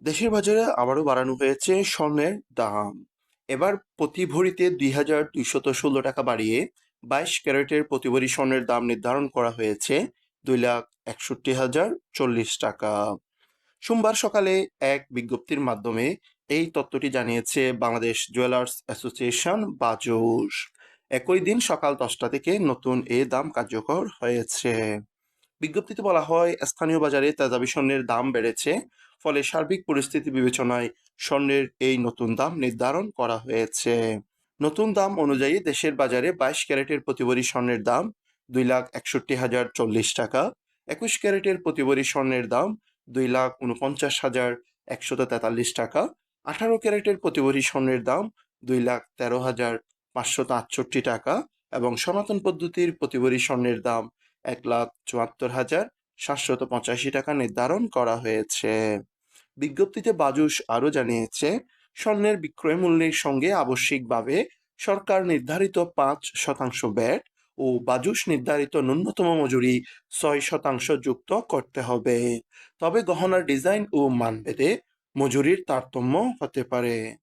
দেশের বাজারে আবারও বাড়ানো হয়েছে স্বর্ণের দাম। এবার প্রতি ভরিতে ২,২১৬ টাকা বাড়িয়ে ২২ ক্যারেটের প্রতি ভরি স্বর্ণের দাম নির্ধারণ করা হয়েছে ২,৬১,০৪০ টাকা। সোমবার সকালে এক বিজ্ঞপ্তির মাধ্যমে এই তথ্যটি জানিয়েছে বাংলাদেশ জুয়েলার্স অ্যাসোসিয়েশন বাজুস। একই দিন সকাল ১০টা থেকে নতুন এ দাম কার্যকর হয়েছে। বিজ্ঞপ্তিতে বলা হয়, স্থানীয় বাজারে তেজাবি স্বর্ণের দাম বেড়েছে, ফলে সার্বিক পরিস্থিতি বিবেচনায় স্বর্ণের এই নতুন দাম নির্ধারণ করা হয়েছে। নতুন দাম অনুযায়ী দেশের বাজারে ২২ ক্যারেটের প্রতি ভরি স্বর্ণের দাম ২,৬১,০৪০ টাকা, ২১ ক্যারেটের প্রতি ভরি স্বর্ণের দাম ২,৪৯,১৪৩ টাকা, ১৮ ক্যারেটের প্রতি ভরি স্বর্ণের দাম ২,১৩,৫৬৮ টাকা এবং সনাতন পদ্ধতির প্রতি ভরি স্বর্ণের দাম ১,৭৪,৭৮৫ টাকা নির্ধারণ করা হয়েছে। বিজ্ঞপ্তিতে বাজুস আরও জানিয়েছে, স্বর্ণের বিক্রয় মূল্যের সঙ্গে আবশ্যিকভাবে সরকার নির্ধারিত ৫% ভ্যাট ও বাজুস নির্ধারিত ন্যূনতম মজুরি ৬% যুক্ত করতে হবে। তবে গহনার ডিজাইন ও মানভেদে মজুরির তারতম্য হতে পারে।